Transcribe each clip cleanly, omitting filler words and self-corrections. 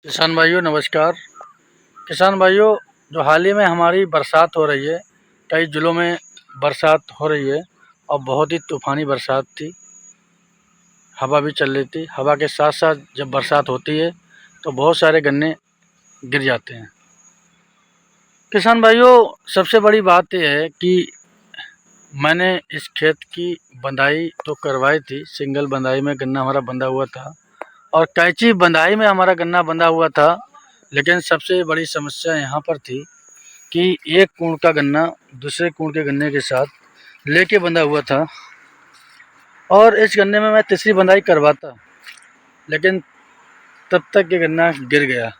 किसान भाइयों नमस्कार। किसान भाइयों, जो हाल ही में हमारी बरसात हो रही है, कई ज़िलों में बरसात हो रही है और बहुत ही तूफ़ानी बरसात थी। हवा भी चल रही थी। हवा के साथ साथ जब बरसात होती है तो बहुत सारे गन्ने गिर जाते हैं। किसान भाइयों, सबसे बड़ी बात यह है कि मैंने इस खेत की बंधाई तो करवाई थी। सिंगल बंधाई में गन्ना हमारा बंधा हुआ था और कैंची बंधाई में हमारा गन्ना बंधा हुआ था। लेकिन सबसे बड़ी समस्या यहाँ पर थी कि एक कूण का गन्ना दूसरे कूण के गन्ने के साथ लेके बंधा हुआ था और इस गन्ने में मैं तीसरी बंधाई करवाता, लेकिन तब तक ये गन्ना गिर गया।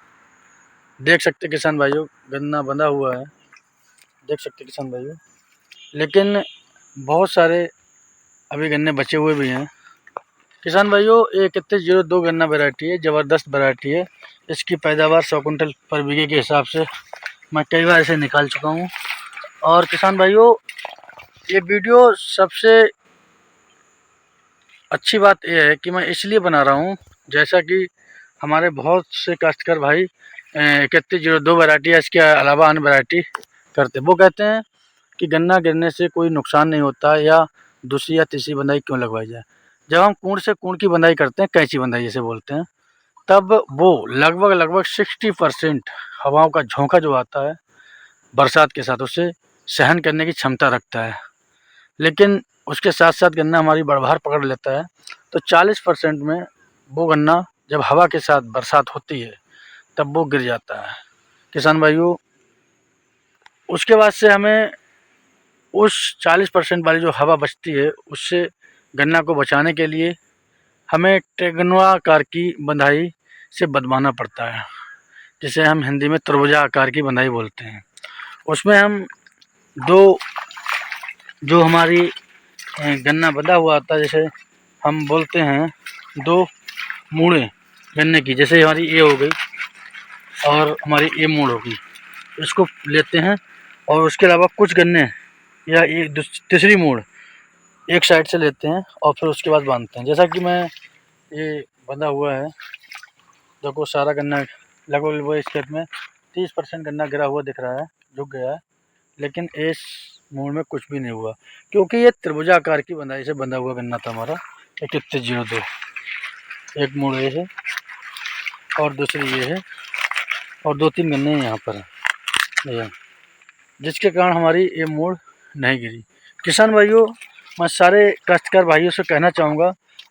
देख सकते किसान भाइयों, गन्ना बंधा हुआ है, देख सकते किसान भाइयों। लेकिन बहुत सारे अभी गन्ने बचे हुए भी हैं। किसान भाइयों, ये 3102 गन्ना वैरायटी है, ज़बरदस्त वैरायटी है। इसकी पैदावार 100 कुंटल पर बीघे के हिसाब से मैं कई बार इसे निकाल चुका हूँ। और किसान भाइयों, ये वीडियो सबसे अच्छी बात यह है कि मैं इसलिए बना रहा हूँ, जैसा कि हमारे बहुत से काश्तकार भाई 3102 वैरायटी है, इसके अलावा अन्य वैरायटी करते। वो कहते हैं कि गन्ना गिरने से कोई नुकसान नहीं होता या दूसरी या तीसरी बंधाई क्यों लगवाई जाए। जब हम कूण से कूण की बंधाई करते हैं, कैंची बंधाई जिसे बोलते हैं, तब वो लगभग 60% हवाओं का झोंका जो आता है बरसात के साथ, उसे सहन करने की क्षमता रखता है। लेकिन उसके साथ साथ गन्ना हमारी बढ़भार पकड़ लेता है, तो 40% में वो गन्ना जब हवा के साथ बरसात होती है तब वो गिर जाता है। किसान भाइयों, उसके बाद से हमें उस 40% वाली जो हवा बचती है उससे गन्ना को बचाने के लिए हमें टेगुआ आकार की बंधाई से बंधवाना पड़ता है, जिसे हम हिंदी में तरबूजा आकार की बंधाई बोलते हैं। उसमें हम दो जो हमारी गन्ना बंधा हुआ आता है, जैसे हम बोलते हैं दो मूड़े गन्ने की, जैसे हमारी ये हो गई और हमारी ये मूड़ होगी, इसको लेते हैं और उसके अलावा कुछ गन्ने या ये तीसरी मूड़ एक साइड से लेते हैं और फिर उसके बाद बांधते हैं। जैसा कि मैं ये बंधा हुआ है, देखो सारा गन्ना लगभग इस खेत में 30% गन्ना गिरा हुआ दिख रहा है, झुक गया है, लेकिन इस मूड़ में कुछ भी नहीं हुआ, क्योंकि ये त्रिभुजा आकार की बंधाई से बंधा हुआ गन्ना था हमारा। 3102 एक मूड़ ये है और दूसरी ये है और 2-3 गन्ने यहाँ पर है, जिसके कारण हमारी ये मूड़ नहीं गिरी। किसान भाइयों, मैं सारे काश्तकार भाइयों से कहना चाहूँगा,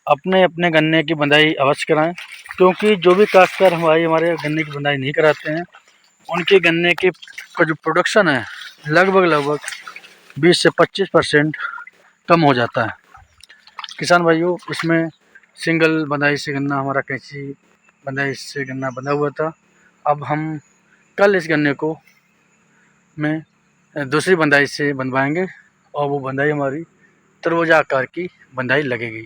अपने अपने गन्ने की बंधाई अवश्य कराएं, क्योंकि जो भी काश्तकार भाई हमारे गन्ने की बंधाई नहीं कराते हैं, उनके गन्ने के का जो प्रोडक्शन है लगभग 20 से 25% कम हो जाता है। किसान भाइयों, इसमें सिंगल बंधाई से गन्ना हमारा कैंची बंधाई से गन्ना बंधा हुआ था। अब हम कल इस गन्ने को में दूसरी बंधाई से बंधवाएंगे और वो बंधाई हमारी तरबूजा आकार की बंधाई लगेगी,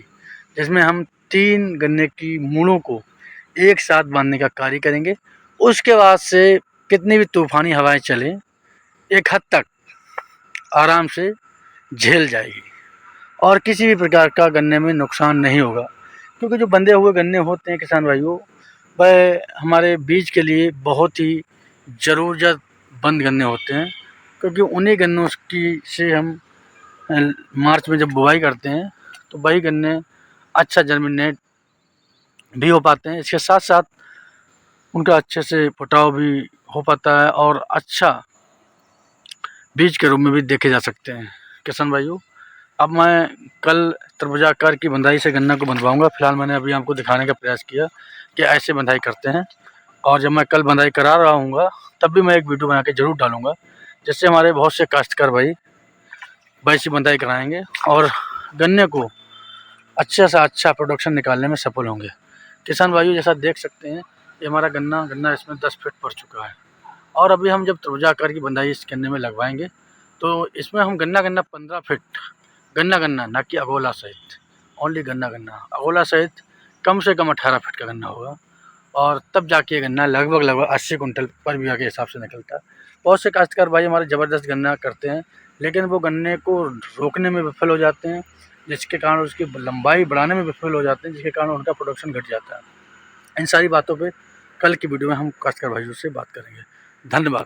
जिसमें हम 3 गन्ने की मूड़ों को एक साथ बांधने का कार्य करेंगे। उसके बाद से कितनी भी तूफ़ानी हवाएं चलें, एक हद तक आराम से झेल जाएगी और किसी भी प्रकार का गन्ने में नुकसान नहीं होगा। क्योंकि जो बंधे हुए गन्ने होते हैं किसान भाइयों, वह हमारे बीज के लिए बहुत ही ज़रूरतमंद गन्ने होते हैं, क्योंकि उन्हीं गन्नों की से हम मार्च में जब बुआई करते हैं तो वही गन्ने अच्छा जर्मिनेट भी हो पाते हैं। इसके साथ साथ उनका अच्छे से फुटाव भी हो पाता है और अच्छा बीज के रूप में भी देखे जा सकते हैं। किसान भाइयों, अब मैं कल तरबूजा आकार की बंधाई से गन्ना को बंधवाऊंगा। फिलहाल मैंने अभी आपको दिखाने का प्रयास किया कि ऐसे बंधाई करते हैं, और जब मैं कल बंधाई करा रहा हूँगा तब भी मैं एक वीडियो बना के ज़रूर डालूँगा, जिससे हमारे बहुत से काश्तकार भाई वैसी बंधाई कराएंगे और गन्ने को अच्छे से अच्छा प्रोडक्शन निकालने में सफल होंगे। किसान भाइयों, जैसा देख सकते हैं ये हमारा गन्ना इसमें 10 फीट पड़ चुका है और अभी हम जब तरबूजा आकार की बंधाई इस गन्ने में लगवाएंगे तो इसमें हम गन्ना 15 फीट गन्ना ना कि अगोला सहित, ओनली गन्ना अगोला सहित कम से कम 18 फीट का गन्ना होगा और तब जाके ये गन्ना लगभग 80 कुंटल पर बीघा के हिसाब से निकलता है। बहुत से काश्तकार भाई हमारे ज़बरदस्त गन्ना करते हैं, लेकिन वो गन्ने को रोकने में विफल हो जाते हैं, जिसके कारण उसकी लंबाई बढ़ाने में विफल हो जाते हैं, जिसके कारण उनका प्रोडक्शन घट जाता है। इन सारी बातों पे कल की वीडियो में हम काश्तकार भाइयों से बात करेंगे। धन्यवाद।